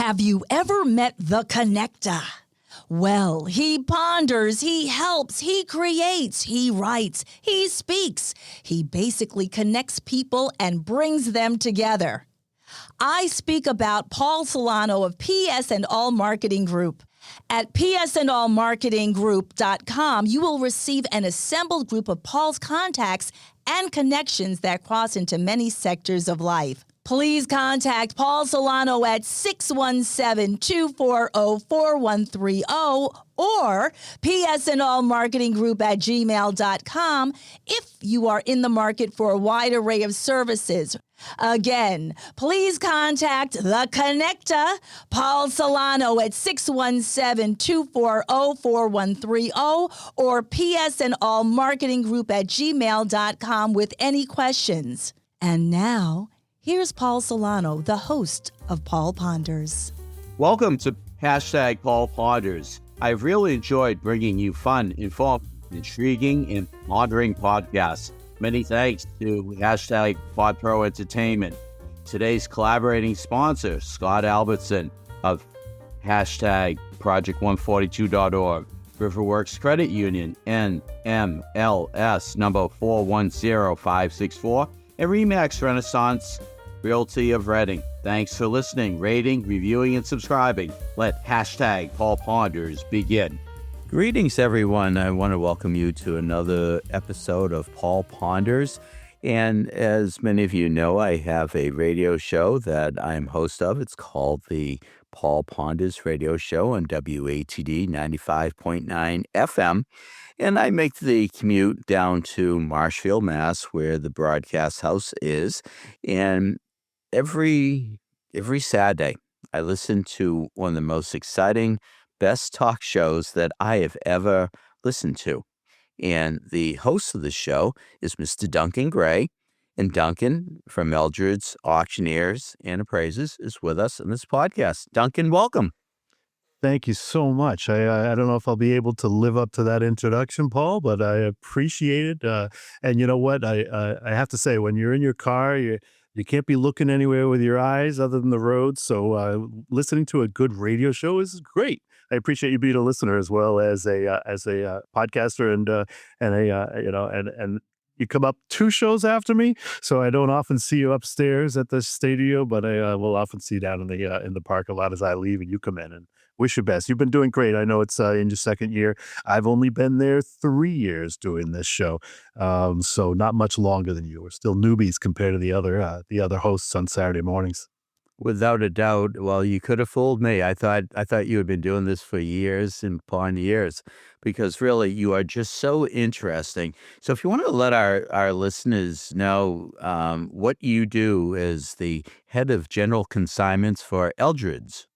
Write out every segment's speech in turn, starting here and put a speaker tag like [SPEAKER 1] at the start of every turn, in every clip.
[SPEAKER 1] Have you ever met the connector? Well, he ponders, he helps, he creates, he writes, he speaks. He basically connects people and brings them together. I speak about Paul Solano of PS and All Marketing Group. At psandallmarketinggroup.com, you will receive an assembled group of Paul's contacts and connections that cross into many sectors of life. Please contact Paul Solano at 617-240-4130 or psandallmarketinggroup@gmail.com if you are in the market for a wide array of services. Again, please contact The Connector, Paul Solano at 617-240-4130 or psandallmarketinggroup@gmail.com with any questions. And now, here's Paul Solano, the host of Paul Ponders.
[SPEAKER 2] Welcome to Hashtag Paul Ponders. I've really enjoyed bringing you fun, informed, intriguing, and pondering podcasts. Many thanks to Hashtag PodPro Entertainment. Today's collaborating sponsor, Scott Albertson of Hashtag Project142.org, Riverworks Credit Union, NMLS number 410564, and Remax Renaissance Realty of Reading. Thanks for listening, rating, reviewing, and subscribing. Let Hashtag Paul Ponders begin. Greetings, everyone. I want to welcome you to another episode of Paul Ponders. And as many of you know, I have a radio show that I'm host of. It's called the Paul Ponders Radio Show on WATD 95.9 FM. And I make the commute down to Marshfield, Mass., where the broadcast house is. And every Saturday, I listen to one of the most exciting, best talk shows that I have ever listened to. And the host of the show is Mr. Duncan Gray. And Duncan from Eldred's Auctioneers and Appraisers is with us in this podcast. Duncan, welcome.
[SPEAKER 3] Thank you so much. I don't know if I'll be able to live up to that introduction, Paul, but I appreciate it. And you know what? I have to say, when you're in your car, you can't be looking anywhere with your eyes other than the road. So listening to a good radio show is great. I appreciate you being a listener as well as a podcaster and you come up 2 shows after me, so I don't often see you upstairs at the studio, but I will often see you down in the park a lot as I leave and you come in, and wish you best. You've been doing great. I know it's in your second year. I've only been there 3 years doing this show, so not much longer than you. We're still newbies compared to the other hosts on Saturday mornings.
[SPEAKER 2] Without a doubt. Well, you could have fooled me. I thought you had been doing this for years and upon years, because really you are just so interesting. So if you want to let our listeners know what you do as the head of general consignments for Eldred's.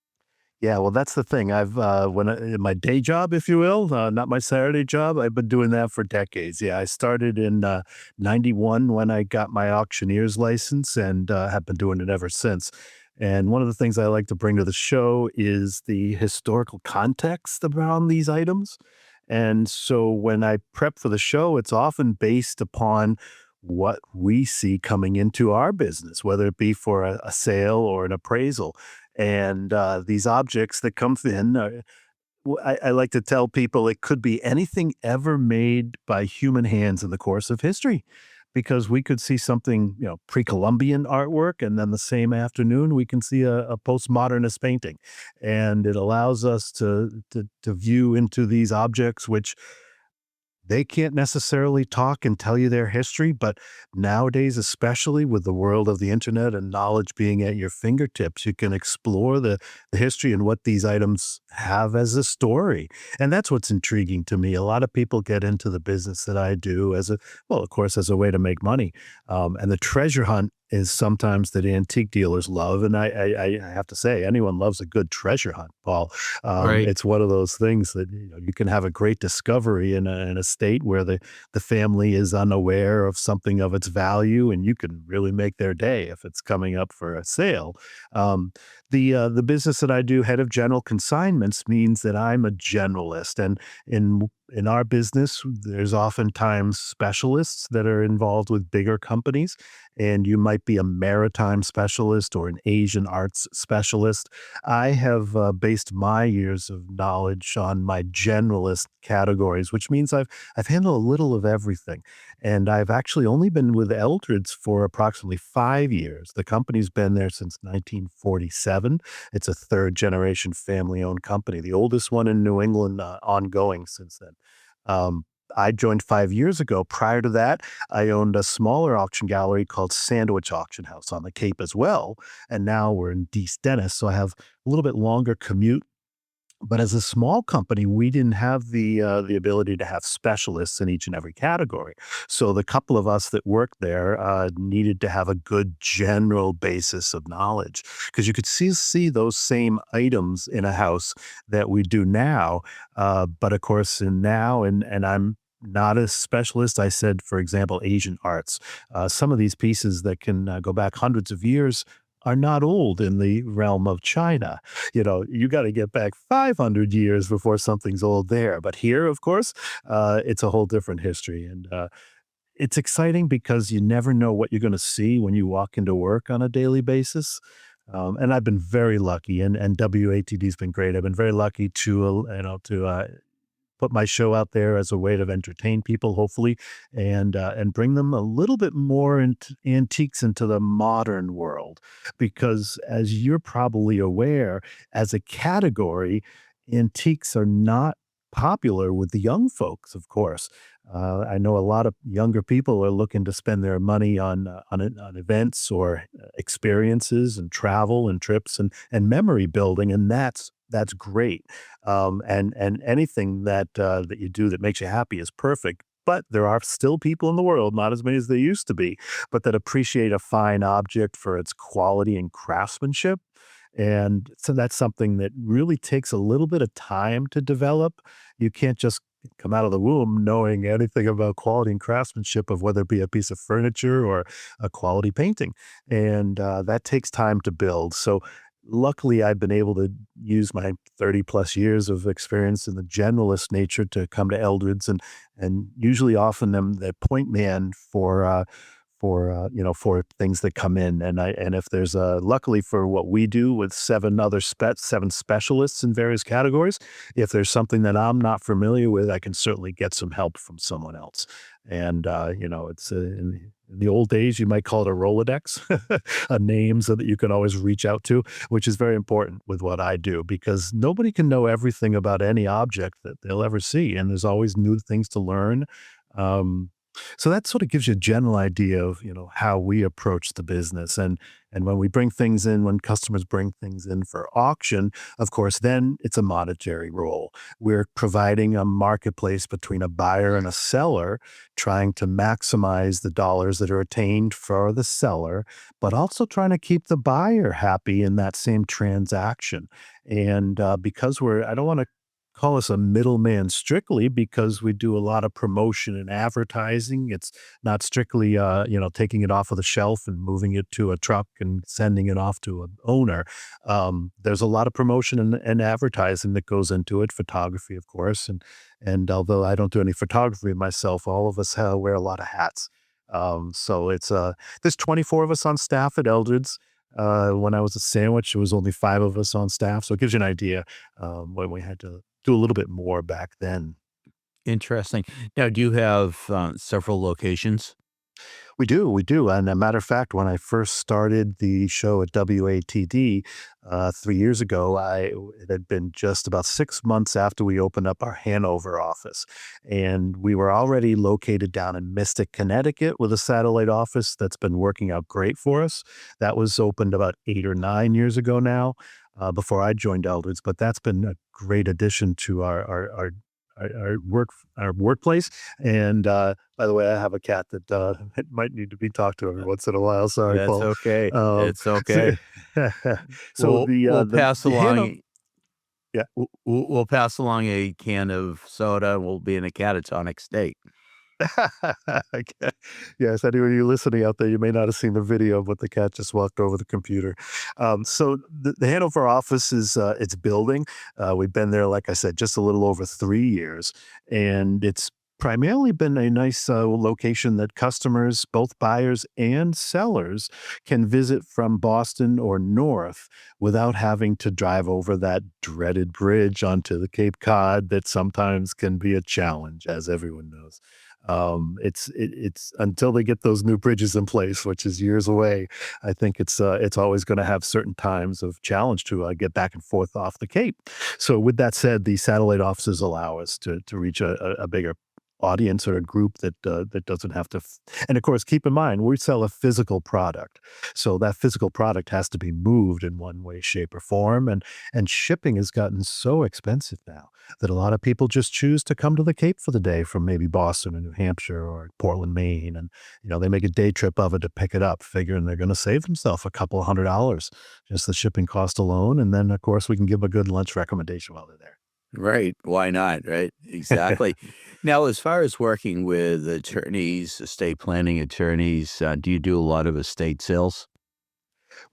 [SPEAKER 3] Yeah, well, that's the thing. I've in my day job, if you will, not my Saturday job, I've been doing that for decades. Yeah, I started in 91 when I got my auctioneer's license and have been doing it ever since. And one of the things I like to bring to the show is the historical context around these items. And so when I prep for the show, it's often based upon what we see coming into our business, whether it be for a sale or an appraisal. And these objects that come in, I like to tell people it could be anything ever made by human hands in the course of history, because we could see something, pre-Columbian artwork, and then the same afternoon we can see a postmodernist painting. And it allows us to view into these objects, which they can't necessarily talk and tell you their history, but nowadays, especially with the world of the internet and knowledge being at your fingertips, you can explore the history and what these items have as a story. And that's what's intriguing to me. A lot of people get into the business that I do of course, as a way to make money. And the treasure hunt is sometimes that antique dealers love. And I have to say, anyone loves a good treasure hunt, Paul.
[SPEAKER 2] Right.
[SPEAKER 3] It's one of those things that you can have a great discovery in a state where the family is unaware of something of its value, and you can really make their day if it's coming up for a sale. The business that I do, head of general consignments, means that I'm a generalist, and in our business, there's oftentimes specialists that are involved with bigger companies, and you might be a maritime specialist or an Asian arts specialist. I have based my years of knowledge on my generalist categories, which means I've handled a little of everything. And I've actually only been with Eldred's for approximately 5 years. The company's been there since 1947. It's a third generation family owned company, the oldest one in New England, ongoing since then. Um, I joined 5 years ago. Prior to that, I owned a smaller auction gallery called Sandwich Auction House on the Cape as well. And now we're in East Dennis. So I have a little bit longer commute, but as a small company, we didn't have the ability to have specialists in each and every category. So the couple of us that worked there needed to have a good general basis of knowledge, because you could see those same items in a house that we do now. But of course, in now, and I'm not a specialist. I said, for example, Asian arts. Some of these pieces that can go back hundreds of years are not old in the realm of China. You got to get back 500 years before something's old there. But here, of course, it's a whole different history. And it's exciting because you never know what you're going to see when you walk into work on a daily basis. And I've been very lucky, and WATD has been great. I've been very lucky to put my show out there as a way to entertain people, hopefully, and bring them a little bit more into antiques into the modern world. Because as you're probably aware, as a category, antiques are not popular with the young folks, of course. I know a lot of younger people are looking to spend their money on events or experiences and travel and trips and memory building, and that's great. And anything that you do that makes you happy is perfect. But there are still people in the world, not as many as there used to be, but that appreciate a fine object for its quality and craftsmanship. And so that's something that really takes a little bit of time to develop. You can't just come out of the womb knowing anything about quality and craftsmanship of whether it be a piece of furniture or a quality painting. And that takes time to build. So luckily, I've been able to use my 30 plus years of experience in the generalist nature to come to Eldred's, and usually often I'm the point man for things that come in. And if there's luckily for what we do with seven specialists in various categories, if there's something that I'm not familiar with, I can certainly get some help from someone else. And it's in the old days, you might call it a Rolodex, a name so that you can always reach out to, which is very important with what I do, because nobody can know everything about any object that they'll ever see. And there's always new things to learn. Um, so that sort of gives you a general idea of, how we approach the business. And when we bring things in, when customers bring things in for auction, of course, then it's a monetary role. We're providing a marketplace between a buyer and a seller, trying to maximize the dollars that are attained for the seller, but also trying to keep the buyer happy in that same transaction. And because I don't want to call us a middleman strictly, because we do a lot of promotion and advertising. It's not strictly, taking it off of the shelf and moving it to a truck and sending it off to an owner. There's a lot of promotion and advertising that goes into it, photography, of course. And although I don't do any photography myself, all of us wear a lot of hats. So there's 24 of us on staff at Eldred's. When I was at Sandwich, there was only 5 of us on staff. So it gives you an idea when we had to do a little bit more back then.
[SPEAKER 2] Interesting. Now, do you have several locations?
[SPEAKER 3] We do. And a matter of fact, when I first started the show at WATD 3 years ago, it had been just about 6 months after we opened up our Hanover office. And we were already located down in Mystic, Connecticut with a satellite office that's been working out great for us. That was opened about 8 or 9 years ago now, before I joined Eldred's. But that's been a great addition to our workplace. And by the way, I have a cat that it might need to be talked to every once in a while. Sorry,
[SPEAKER 2] That's
[SPEAKER 3] Paul.
[SPEAKER 2] okay.
[SPEAKER 3] Um,
[SPEAKER 2] It's okay.
[SPEAKER 3] so
[SPEAKER 2] We'll
[SPEAKER 3] the
[SPEAKER 2] pass
[SPEAKER 3] Hano
[SPEAKER 2] along.
[SPEAKER 3] yeah.
[SPEAKER 2] We'll pass along a can of soda. We'll be in a catatonic state.
[SPEAKER 3] Okay. Yes, anyone you listening out there, you may not have seen the video, but the cat just walked over the computer. So the Hanover office is it's building. We've been there, like I said, just a little over 3 years, and it's primarily been a nice location that customers, both buyers and sellers, can visit from Boston or north without having to drive over that dreaded bridge onto the Cape Cod that sometimes can be a challenge, as everyone knows. It's until they get those new bridges in place, which is years away. I think it's always going to have certain times of challenge to get back and forth off the Cape. So, with that said, the satellite offices allow us to reach a bigger audience or a group that doesn't have to. And of course, keep in mind we sell a physical product, so that physical product has to be moved in one way, shape, or form. And shipping has gotten so expensive now that a lot of people just choose to come to the Cape for the day from maybe Boston or New Hampshire or Portland, Maine, and they make a day trip of it to pick it up, figuring they're going to save themselves a couple of $100, just the shipping cost alone. And then, of course, we can give them a good lunch recommendation while they're there.
[SPEAKER 2] Right. Why not? Right. Exactly. Now, as far as working with attorneys, estate planning attorneys, do you do a lot of estate sales?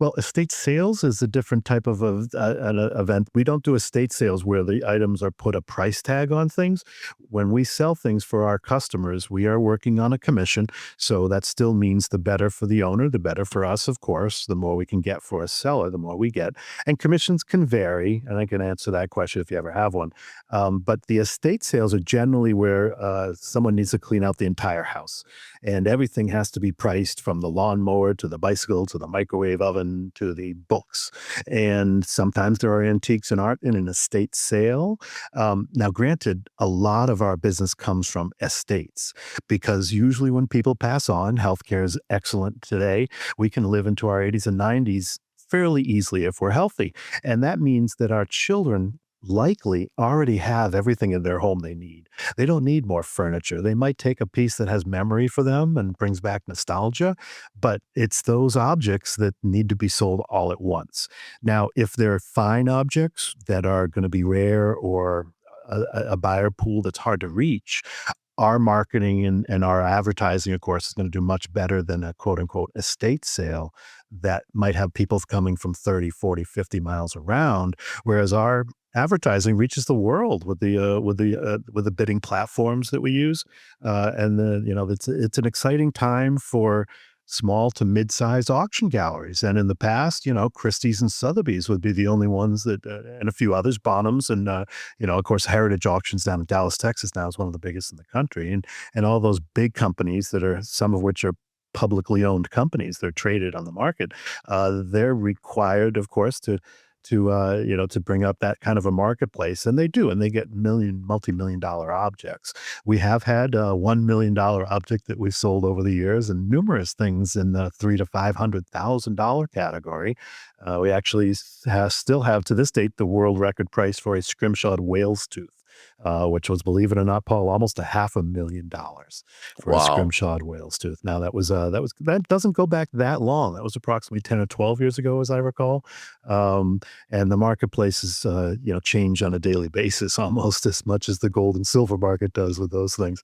[SPEAKER 3] Well, estate sales is a different type of an event. We don't do estate sales where the items are put a price tag on things. When we sell things for our customers, we are working on a commission. So that still means the better for the owner, the better for us, of course. The more we can get for a seller, the more we get. And commissions can vary. And I can answer that question if you ever have one. But the estate sales are generally where someone needs to clean out the entire house. And everything has to be priced from the lawnmower to the bicycle to the microwave oven to the books. And sometimes there are antiques and art in an estate sale. Now, granted, a lot of our business comes from estates because usually when people pass on, healthcare is excellent today. We can live into our 80s and 90s fairly easily if we're healthy. And that means that our children likely already have everything in their home they need. They don't need more furniture. They might take a piece that has memory for them and brings back nostalgia, but it's those objects that need to be sold all at once. Now, if they're fine objects that are going to be rare or a buyer pool that's hard to reach, our marketing and our advertising, of course, is going to do much better than a quote unquote estate sale that might have people coming from 30, 40, 50 miles around. Whereas our advertising reaches the world with the bidding platforms that we use. And it's an exciting time for small to mid-sized auction galleries. And in the past, Christie's and Sotheby's would be the only ones that, and a few others, Bonhams, and of course, Heritage Auctions down in Dallas, Texas, now is one of the biggest in the country, and all those big companies that are some of which are publicly owned companies, they're traded on the market. They're required, of course, to bring up that kind of a marketplace, and they do, and they get multi-million dollar objects. We have had a $1 million object that we've sold over the years, and numerous things in the $300,000 to $500,000 category. We actually still have to this date the world record price for a scrimshawed whale's tooth. Which was, believe it or not, Paul, almost a $500,000 for a
[SPEAKER 2] Wow.
[SPEAKER 3] scrimshawed whale's tooth. Now that doesn't go back that long. That was approximately 10 or 12 years ago, as I recall. And the marketplace is change on a daily basis, almost as much as the gold and silver market does with those things,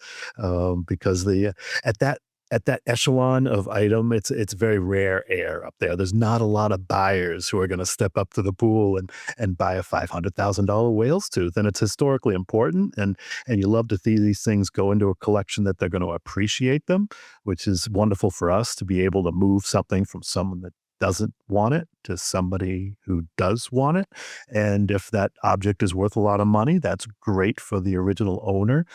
[SPEAKER 3] because at that at that echelon of item, it's very rare air up there. There's not a lot of buyers who are going to step up to the pool and buy a $500,000 whale's tooth, and it's historically important. And you love to see these things go into a collection that they're going to appreciate them, which is wonderful for us to be able to move something from someone that doesn't want it to somebody who does want it. And if that object is worth a lot of money, that's great for the original owner.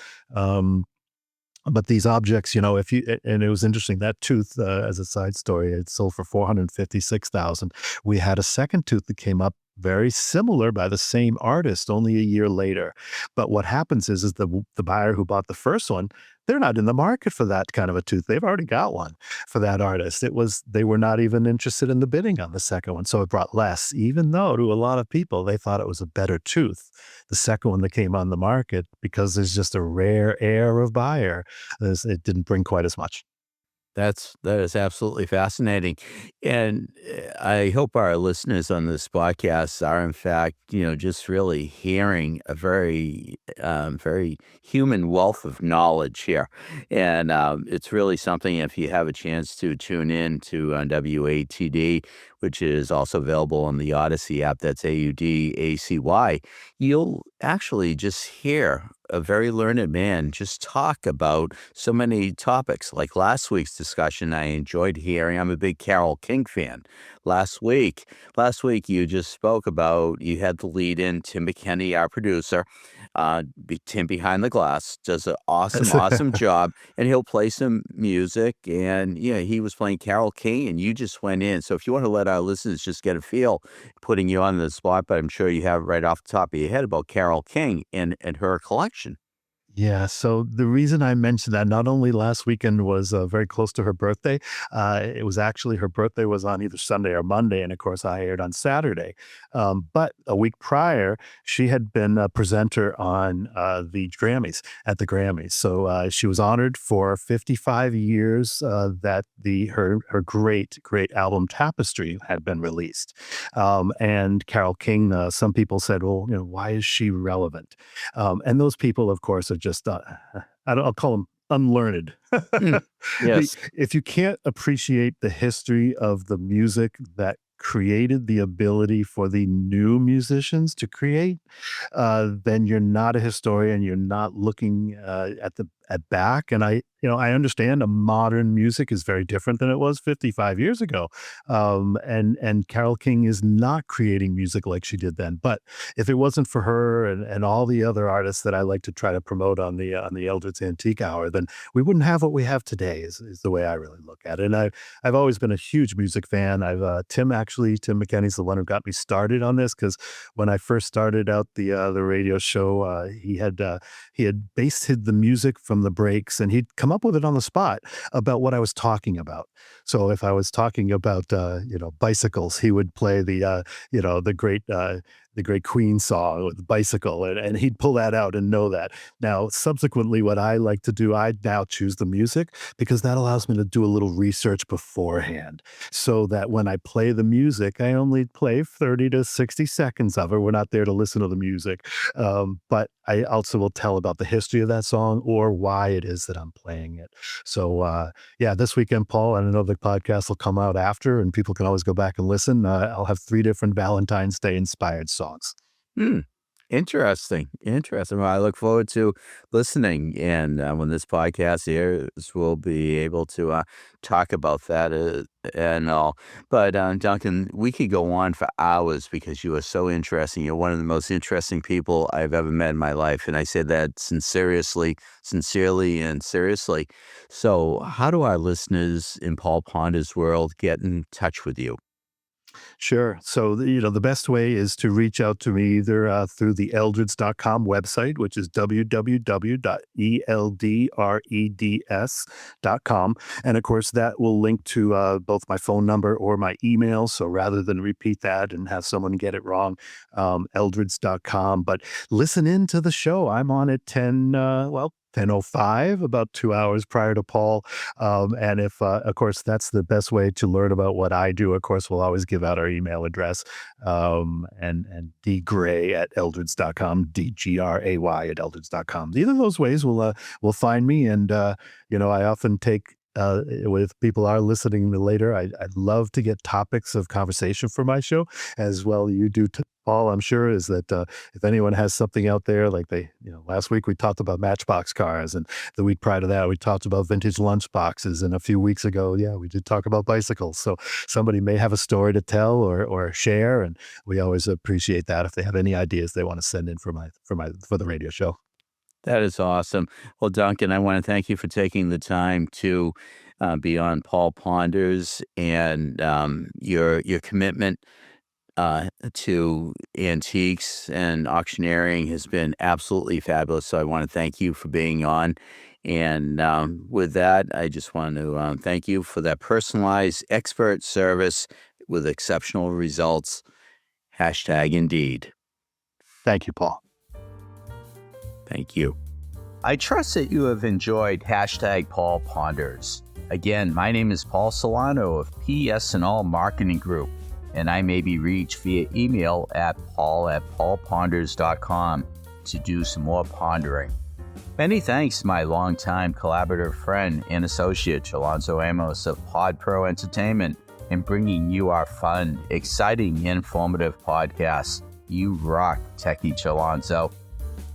[SPEAKER 3] But these objects, if you and it was interesting that tooth, as a side story, it sold for 456,000. We had a second tooth that came up very similar by the same artist only a year later. But what happens is the buyer who bought the first one, they're not in the market for that kind of a tooth. They've already got one for that artist. They were not even interested in the bidding on the second one, so it brought less. Even though to a lot of people they thought it was a better tooth, the second one that came on the market, because there's just a rare air of buyer, it didn't bring quite as much.
[SPEAKER 2] That is absolutely fascinating, and I hope our listeners on this podcast are, in fact, just really hearing a very human wealth of knowledge here, and it's really something. If you have a chance to tune in to WATD, which is also available on the Odyssey app, that's AUDACY, you'll actually just hear a very learned man just talk about so many topics. Like last week's discussion, I enjoyed hearing. I'm a big Carole King fan. Last week you just spoke about, you had the lead in Tim McKenney, our producer. Tim behind the glass does an awesome job, and he'll play some music. And yeah, he was playing Carole King, and you just went in. So if you want to let our listeners just get a feel, putting you on the spot, but I'm sure you have it right off the top of your head about Carole King and her collection.
[SPEAKER 3] Yeah, so the reason I mentioned that, not only last weekend was very close to her birthday, it was actually her birthday was on either Sunday or Monday, and of course I aired on Saturday. But a week prior, she had been a presenter on the Grammys, at the Grammys. So she was honored for 55 years that her great album Tapestry had been released. And Carole King, some people said, well, why is she relevant? And those people, of course, are just, I'll call them unlearned.
[SPEAKER 2] Mm, yes.
[SPEAKER 3] If you can't appreciate the history of the music that created the ability for the new musicians to create, then you're not a historian. You're not looking at back. And I understand a modern music is very different than it was 55 years ago. And Carole King is not creating music like she did then. But if it wasn't for her and all the other artists that I like to try to promote on the Eldred's Antique Hour, then we wouldn't have what we have today. Is the way I really look at it. And I've always been a huge music fan. Tim McKenney's the one who got me started on this, because when I first started out the radio show, he had based the music from the breaks, and he'd come up with it on the spot about what I was talking about. So if I was talking about bicycles, he would play the great Queen song with the bicycle, and he'd pull that out and know that. Now, subsequently, what I like to do, I now choose the music, because that allows me to do a little research beforehand, so that when I play the music, I only play 30 to 60 seconds of it. We're not there to listen to the music. But I also will tell about the history of that song or why it is that I'm playing it. So, yeah, this weekend, Paul, and I know the podcast will come out after, and people can always go back and listen. I'll have 3 different Valentine's Day inspired songs.
[SPEAKER 2] Hmm. Interesting. Well, I look forward to listening, and when this podcast airs, we'll be able to talk about that and all. But Duncan, we could go on for hours because you are so interesting. You're one of the most interesting people I've ever met in my life, and I say that sincerely, and seriously. So, how do our listeners in Paul Ponder's world get in touch with you?
[SPEAKER 3] Sure. So, the best way is to reach out to me either through the eldreds.com website, which is www.eldreds.com. And of course, that will link to both my phone number or my email. So rather than repeat that and have someone get it wrong, eldreds.com. But listen in to the show. I'm on at 10:05, about 2 hours prior to Paul. And if, of course, that's the best way to learn about what I do. Of course, we'll always give out our email address, and dgray at eldreds.com, DGRAY at eldreds.com. Either of those ways will find me. And, I often take, with people are listening later, I love to get topics of conversation for my show as well. You do, Paul, I'm sure, is that if anyone has something out there, like last week we talked about Matchbox cars, and the week prior to that we talked about vintage lunchboxes, and a few weeks ago, yeah, we did talk about bicycles. So somebody may have a story to tell or share, and we always appreciate that if they have any ideas they want to send in for the radio show.
[SPEAKER 2] That is awesome. Well, Duncan, I want to thank you for taking the time to be on Paul Ponders, and your commitment to antiques and auctioneering has been absolutely fabulous. So I want to thank you for being on. And with that, I just want to thank you for that personalized expert service with exceptional results. #Indeed.
[SPEAKER 3] Thank you, Paul.
[SPEAKER 2] Thank you. I trust that you have enjoyed #Paul Ponders. Again, my name is Paul Solano of PS&All Marketing Group, and I may be reached via email at paul@paulponders.com to do some more pondering. Many thanks to my longtime collaborative friend and associate, Chalonzo Amos of Pod Pro Entertainment, in bringing you our fun, exciting, informative podcast. You rock, Techie Chalonzo.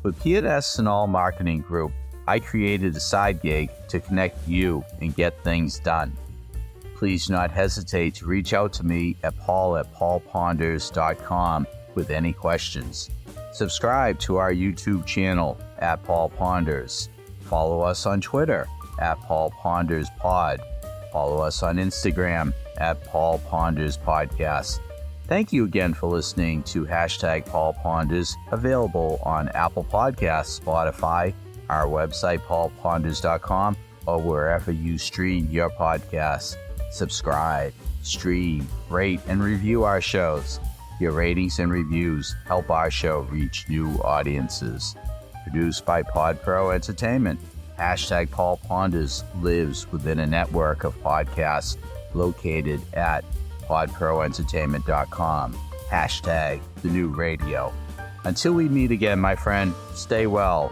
[SPEAKER 2] With PS&All Marketing Group, I created a side gig to connect you and get things done. Please do not hesitate to reach out to me at paul@paulponders.com with any questions. Subscribe to our YouTube channel at Paul Ponders. Follow us on Twitter at Paul Ponders Pod. Follow us on Instagram at Paul Ponders Podcast. Thank you again for listening to Paul Ponders, available on Apple Podcasts, Spotify, our website, paulponders.com, or wherever you stream your podcasts. Subscribe, stream, rate, and review our shows. Your ratings and reviews help our show reach new audiences. Produced by Pod Pro Entertainment, Paul Ponders lives within a network of podcasts located at podproentertainment.com. The new radio. Until we meet again, my friend, stay well.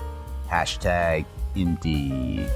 [SPEAKER 2] Indeed.